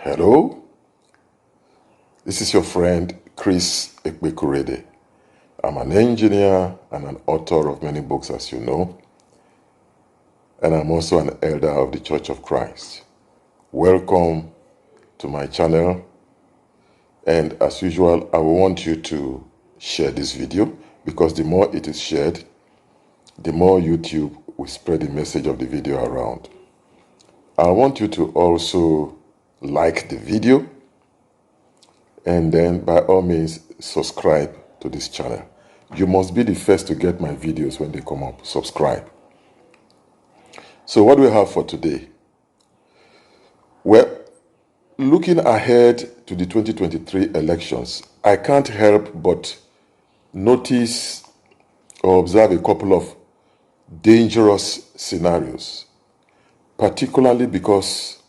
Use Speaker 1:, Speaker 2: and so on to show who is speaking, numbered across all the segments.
Speaker 1: Hello, this is your friend Chris Ekpekurede. I'm an engineer and an author of many books, as you know, and I'm also an elder of the Church of Christ. Welcome to my channel, and as usual, I want you to share this video because the more it is shared, the more YouTube will spread the message of the video around. I want you to also like the video and then by all means subscribe to this channel. You must be the first to get my videos when they come up. Subscribe. So what do we have for today? Well, looking ahead to the 2023 elections, I can't help but notice or observe a couple of dangerous scenarios, particularly because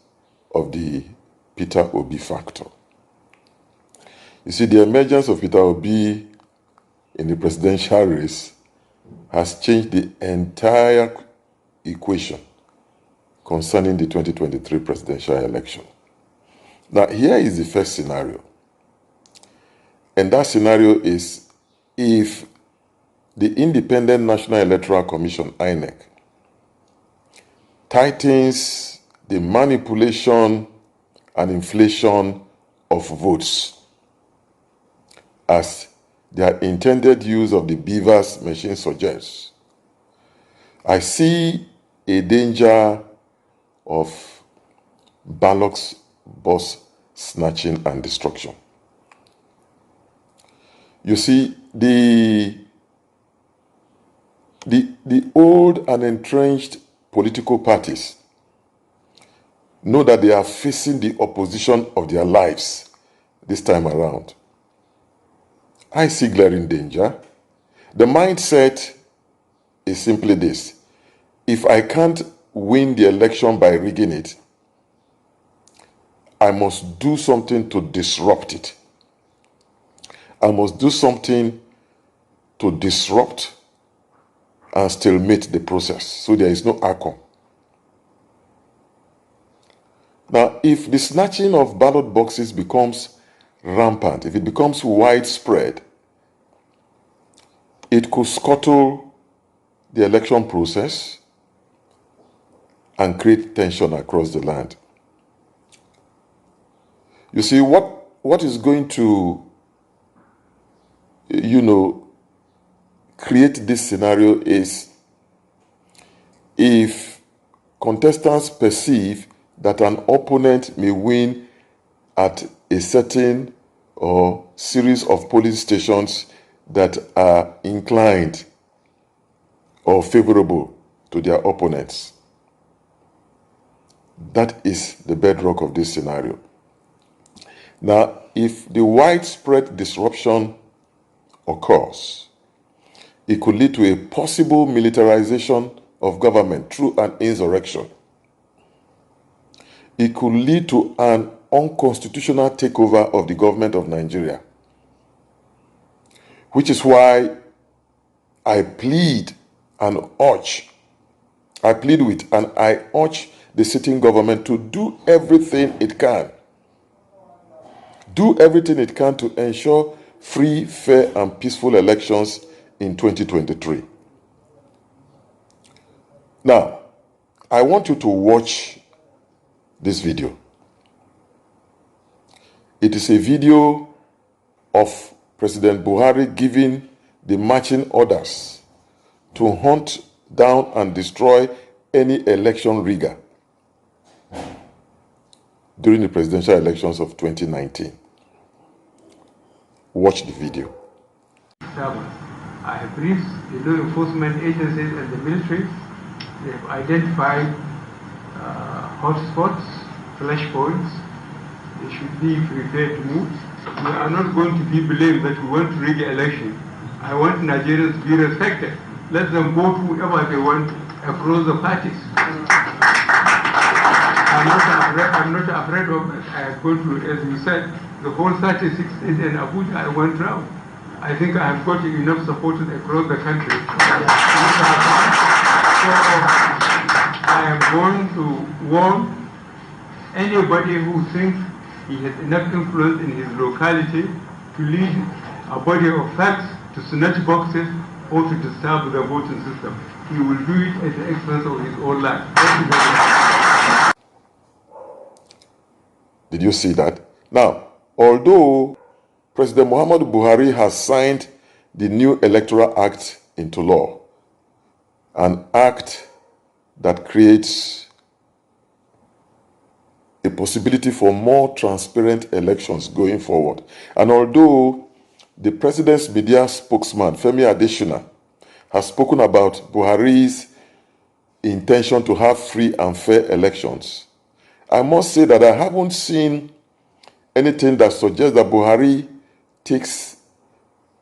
Speaker 1: of the Peter Obi factor. You see, the emergence of Peter Obi in the presidential race has changed the entire equation concerning the 2023 presidential election. Now, here is the first scenario. And that scenario is if the Independent National Electoral Commission, INEC, tightens the manipulation and inflation of votes as their intended use of the BVAS machine suggests, I see a danger of ballot box snatching and destruction. You see, the old and entrenched political parties know that they are facing the opposition of their lives this time around. I see glaring danger. The mindset is simply this: if I can't win the election by rigging it, I must do something to disrupt it. I must do something to disrupt and stalemate the process so there is no outcome. Now, if the snatching of ballot boxes becomes rampant, if it becomes widespread, it could scuttle the election process and create tension across the land. You see, what is going to, create this scenario is if contestants perceive that an opponent may win at a certain or series of polling stations that are inclined or favorable to their opponents. That is the bedrock of this scenario. Now, if the widespread disruption occurs, it could lead to a possible militarization of government through an insurrection. It could lead to an unconstitutional takeover of the government of Nigeria, which is why I plead with and I urge the sitting government to do everything it can. Do everything it can to ensure free, fair, and peaceful elections in 2023. Now, I want you to watch this video. It is a video of President Buhari giving the marching orders to hunt down and destroy any election rigger during the presidential elections of 2019. Watch the video.
Speaker 2: I have briefed the law enforcement agencies and the military. They have identified hotspots, flashpoints. They should be prepared to move. We are not going to be blamed that we want to rig the election. I want Nigerians to be respected. Let them vote whoever they want across the parties. I'm not afraid of it. I am going to, as you said, the whole 36 states in Abuja, I went round. I think I have got enough support across the country. So I am going to warn anybody who thinks he has enough influence in his locality to lead a body of facts to snatch boxes or to disturb the voting system. He will do it at the expense of his own life. Thank you very much.
Speaker 1: Did you see that? Now, although President Muhammadu Buhari has signed the new Electoral Act into law, an act that creates a possibility for more transparent elections going forward. And although the president's media spokesman, Femi Adesina, has spoken about Buhari's intention to have free and fair elections, I must say that I haven't seen anything that suggests that Buhari takes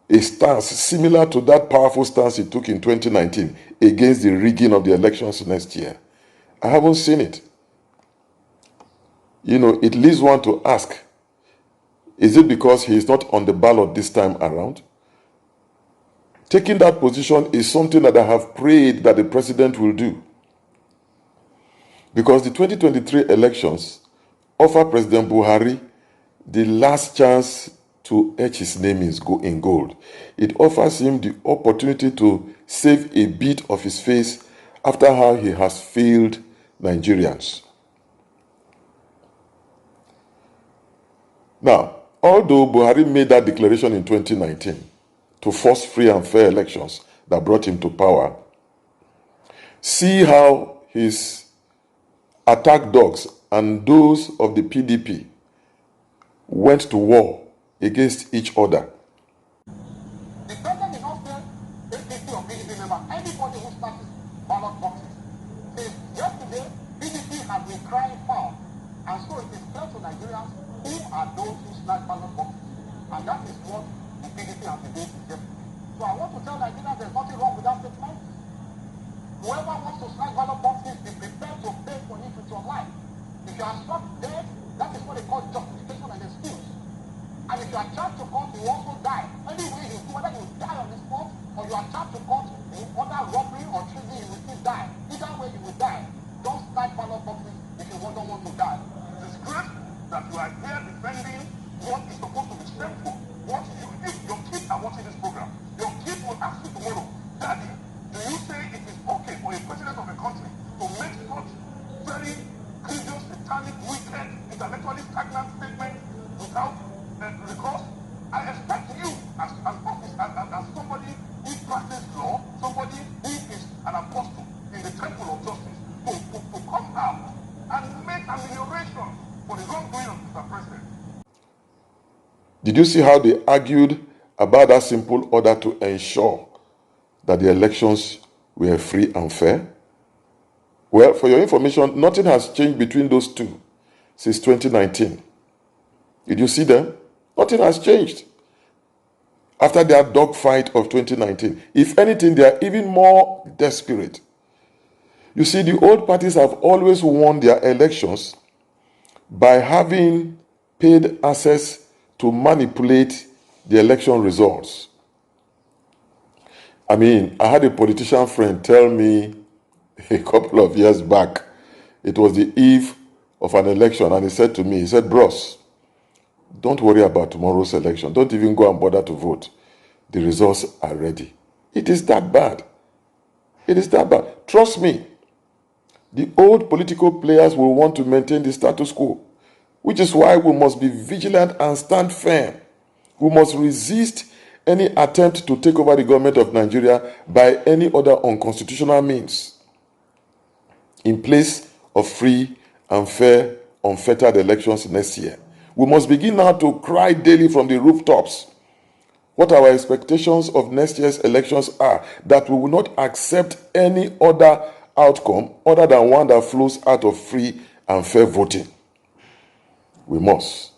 Speaker 1: a stance similar to that powerful stance he took in 2019 against the rigging of the elections next year. I haven't seen it. You know, it leads one to ask, is it because he is not on the ballot this time around? Taking that position is something that I have prayed that the president will do. Because the 2023 elections offer President Buhari the last chance to etch his name in gold. It offers him the opportunity to save a bit of his face after how he has failed Nigerians. Now, although Buhari made that declaration in 2019 to force free and fair elections that brought him to power, see how his attack dogs and those of the PDP went to war against each other.
Speaker 3: The president did not say APC or PDP member, anybody who snatches ballot boxes. Since yesterday, PDP has been crying foul, and so it is clear to Nigerians who are those who snatch ballot boxes. And that is what the PDP has been doing since yesterday. So I want to tell Nigerians there's nothing wrong with that statement. Whoever wants to snatch ballot boxes, be prepared to pay for it with your life. If you are struck dead, that is what they call justification and excuse. And if you are charged to court, you also die. Anyway, you do whether you die on the spot or you are charged to court in other robbery or treason, you will still die. Either way, you will die. Don't snatch ballot boxes if you don't want to die.
Speaker 4: It is great that you are here defending what is supposed to be shameful. What if your kids are watching this program, your kids will ask you tomorrow, Daddy, do you say it is okay for a president of a country to make such very grievous, satanic, wicked, intellectually stagnant statements without recourse? I expect you as somebody who practices law, somebody who is an apostle in the temple of justice, to come out and make amelioration for the wrongdoing of Mr. President.
Speaker 1: Did you see how they argued about that simple order to ensure that the elections were free and fair? Well, for your information, nothing has changed between those two since 2019. Did you see them? Nothing has changed after their dogfight of 2019. If anything, they are even more desperate. You see, the old parties have always won their elections by having paid access to manipulate the election results. I mean, I had a politician friend tell me a couple of years back, it was the eve of an election, and he said to me, he said, "Bros, don't worry about tomorrow's election. Don't even go and bother to vote. The results are ready." It is that bad. It is that bad. Trust me, the old political players will want to maintain the status quo, which is why we must be vigilant and stand firm. We must resist any attempt to take over the government of Nigeria by any other unconstitutional means in place of free and fair, unfettered elections next year. We must begin now to cry daily from the rooftops what our expectations of next year's elections are, that we will not accept any other outcome other than one that flows out of free and fair voting. We must.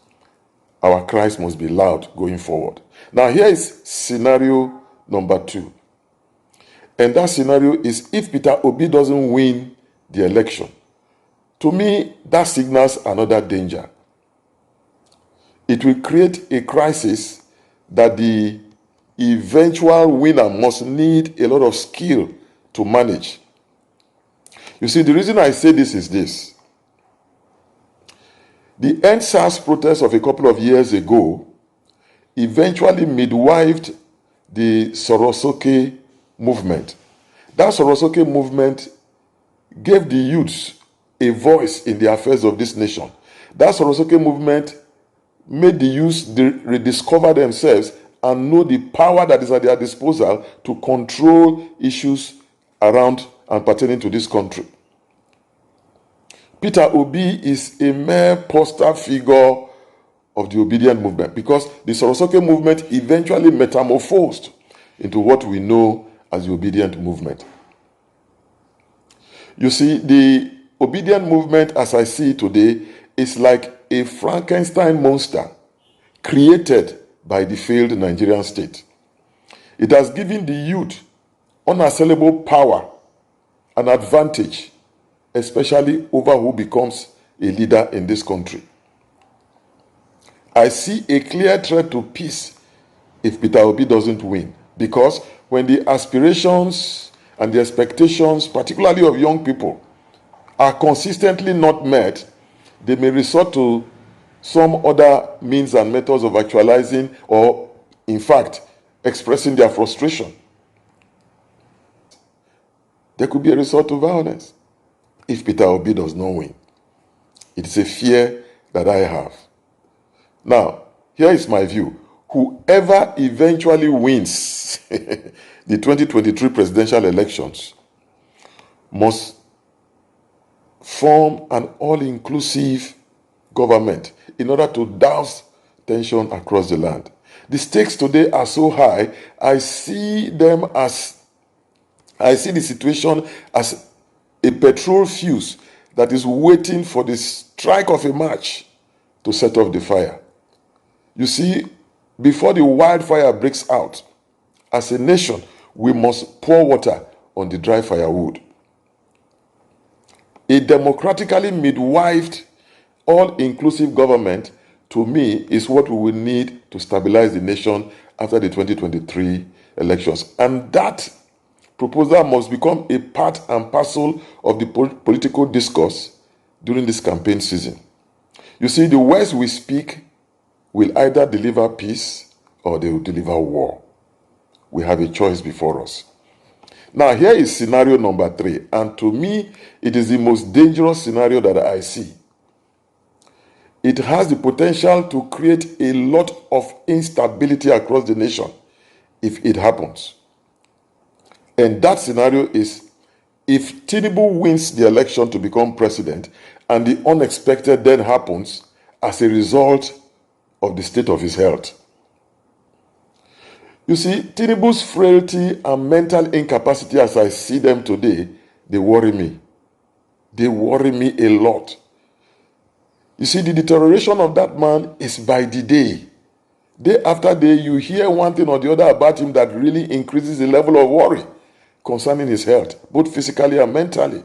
Speaker 1: Our cries must be loud going forward. Now, here is scenario number 2. And that scenario is if Peter Obi doesn't win the election. To me, that signals another danger. It will create a crisis that the eventual winner must need a lot of skill to manage. You see, the reason I say this is this. The End SARS protest of a couple of years ago eventually midwifed the Sorosoke movement. That Sorosoke movement gave the youths a voice in the affairs of this nation. That Sorosoke movement made the youths rediscover themselves and know the power that is at their disposal to control issues around and pertaining to this country. Peter Obi is a mere poster figure of the obedient movement because the Sorosoke movement eventually metamorphosed into what we know as the obedient movement. You see, the obedient movement, as I see it today, is like a Frankenstein monster created by the failed Nigerian state. It has given the youth unassailable power and advantage, especially over who becomes a leader in this country. I see a clear threat to peace if Peter Obi doesn't win, because when the aspirations and the expectations, particularly of young people, are consistently not met, they may resort to some other means and methods of actualizing or, in fact, expressing their frustration. There could be a resort to violence if Peter Obi does not win. It is a fear that I have. Now, here is my view. Whoever eventually wins the 2023 presidential elections must form an all-inclusive government in order to douse tension across the land. The stakes today are so high, I see the situation as a petrol fuse that is waiting for the strike of a match to set off the fire. You see, before the wildfire breaks out, as a nation, we must pour water on the dry firewood. A democratically midwifed, all-inclusive government, to me, is what we will need to stabilize the nation after the 2023 elections. And that proposal must become a part and parcel of the political discourse during this campaign season. You see, the words we speak will either deliver peace or they will deliver war. We have a choice before us. Now, here is scenario number 3, and to me, it is the most dangerous scenario that I see. It has the potential to create a lot of instability across the nation if it happens. And that scenario is if Tinubu wins the election to become president and the unexpected then happens as a result of the state of his health. You see, Tinubu's frailty and mental incapacity as I see them today, they worry me. They worry me a lot. You see, the deterioration of that man is by the day. Day after day, you hear one thing or the other about him that really increases the level of worry concerning his health, both physically and mentally.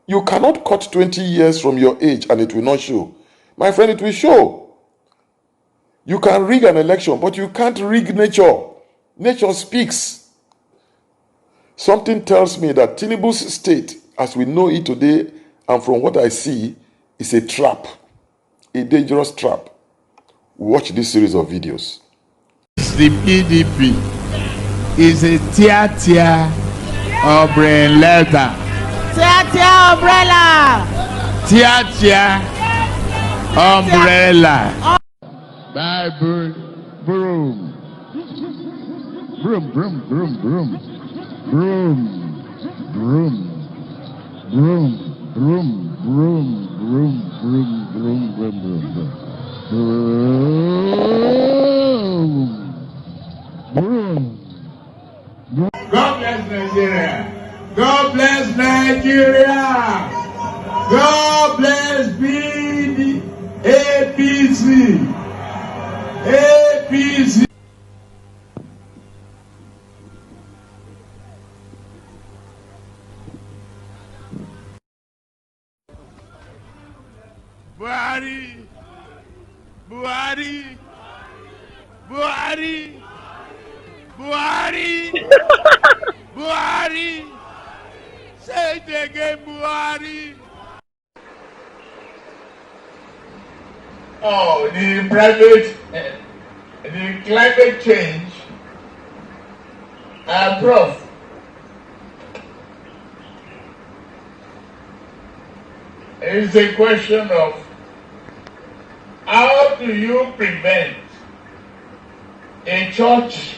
Speaker 1: You cannot cut 20 years from your age and it will not show. My friend, it will show. You can rig an election, but you can't rig nature. Nature speaks. Something tells me that Tinubu's state, as we know it today, and from what I see, is a trap, a dangerous trap. Watch this series of videos.
Speaker 5: The PDP is a tia umbrella.
Speaker 6: Tia umbrella.
Speaker 5: Tia umbrella. Bible broom. Broom, broom, broom, broom. Broom, broom, broom, broom, broom, broom, broom, broom, broom, broom, broom. God bless Nigeria. God bless Nigeria. God bless BD APC. APC. Buhari, Buhari, Buhari, Buhari, Buhari, say it again, Buhari. Oh, the climate change, Prof. It's a question of how do you prevent a church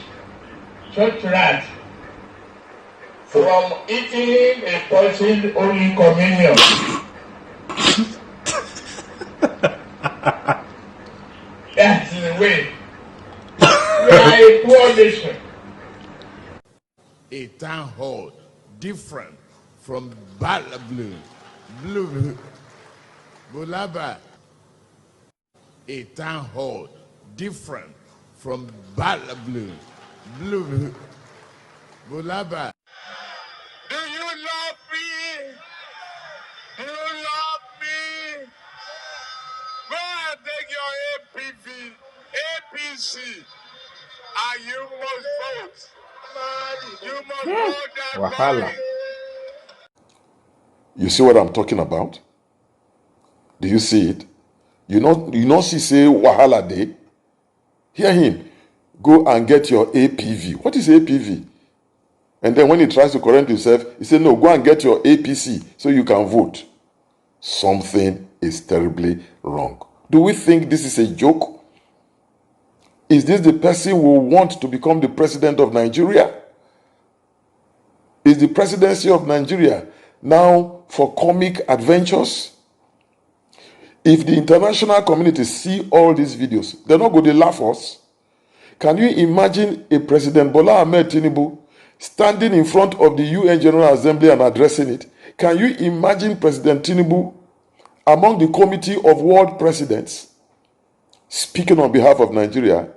Speaker 5: rat from eating a person's Holy Communion? That's the way. We are a poor nation. A town hall different from Blue Bulaba. A town hall different from Blue Bulaba. Do you love me? Do you love me? Go and take your APV, APC, and you must vote. You must vote that
Speaker 7: Wahala.
Speaker 5: body.
Speaker 1: You see what I'm talking about? Do you see it? You know, she say Wahala Day. Hear him. Go and get your APV. What is APV? And then when he tries to correct himself, he said, no, go and get your APC so you can vote. Something is terribly wrong. Do we think this is a joke? Is this the person who wants to become the president of Nigeria? Is the presidency of Nigeria now for comic adventures? If the international community see all these videos, they're not going to laugh us. Can you imagine a President Bola Ahmed Tinubu standing in front of the UN General Assembly and addressing it? Can you imagine President Tinubu among the committee of world presidents speaking on behalf of Nigeria?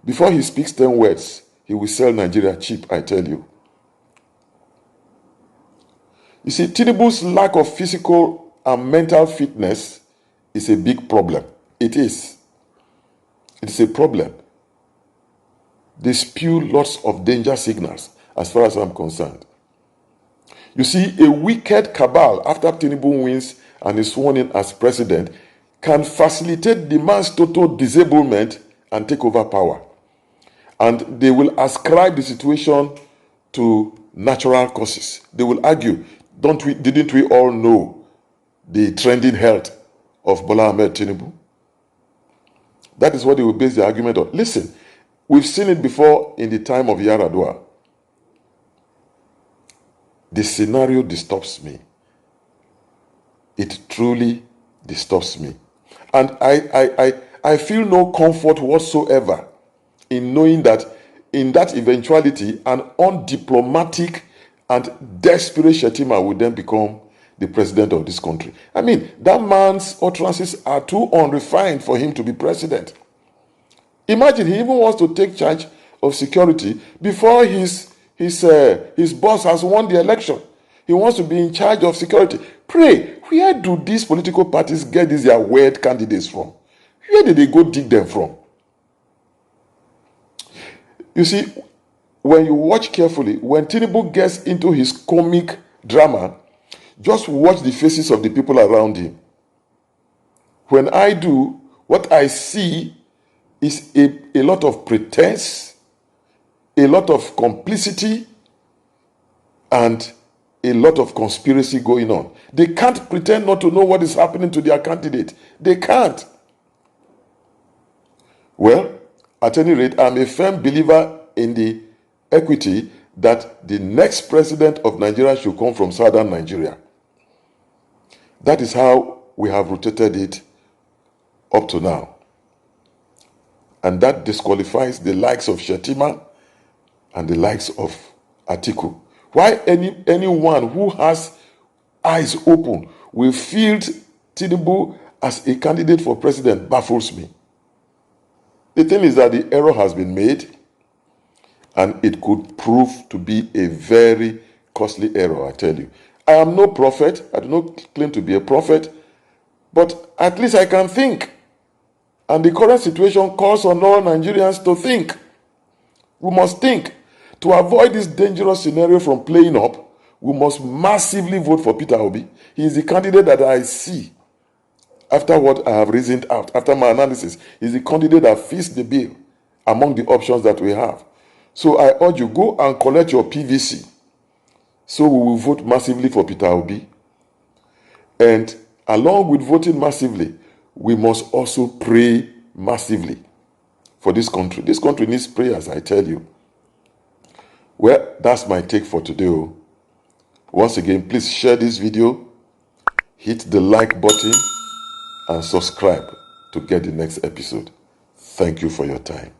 Speaker 1: Before he speaks 10 words, he will sell Nigeria cheap, I tell you. You see, Tinubu's lack of physical and mental fitness is a big problem. It is. It is a problem. They spew lots of danger signals as far as I'm concerned. You see, a wicked cabal after Tinubu wins and is sworn in as president can facilitate the man's total disablement and take over power. And they will ascribe the situation to natural causes. They will argue, didn't we all know the trending health of Bola Ahmed Tinubu? That is what they will base the argument on. Listen, we've seen it before in the time of Yaradua. The scenario disturbs me. It truly disturbs me. And I feel no comfort whatsoever in knowing that in that eventuality, an undiplomatic and desperate Shettima will then become the president of this country. I mean, that man's utterances are too unrefined for him to be president. Imagine he even wants to take charge of security before his boss has won the election. He wants to be in charge of security. Pray, where do these political parties get these their weird candidates from? Where did they go dig them from? You see, when you watch carefully, when Tinubu gets into his comic drama, just watch the faces of the people around him. When I do, what I see is a lot of pretense, a lot of complicity, and a lot of conspiracy going on. They can't pretend not to know what is happening to their candidate. They can't. Well, at any rate, I'm a firm believer in the equity that the next president of Nigeria should come from southern Nigeria. That is how we have rotated it up to now. And that disqualifies the likes of Shettima and the likes of Atiku. Why anyone who has eyes open will field Tinubu as a candidate for president baffles me. The thing is that the error has been made, and it could prove to be a very costly error, I tell you. I am no prophet. I do not claim to be a prophet, but at least I can think. And the current situation calls on all Nigerians to think. We must think. To avoid this dangerous scenario from playing up, we must massively vote for Peter Obi. He is the candidate that I see after what I have reasoned out, after my analysis, is the candidate that fits the bill among the options that we have. So I urge you, go and collect your PVC. So we will vote massively for Peter Obi. And along with voting massively, we must also pray massively for this country. This country needs prayers, I tell you. Well, that's my take for today. Once again, please share this video, hit the like button, and subscribe to get the next episode. Thank you for your time.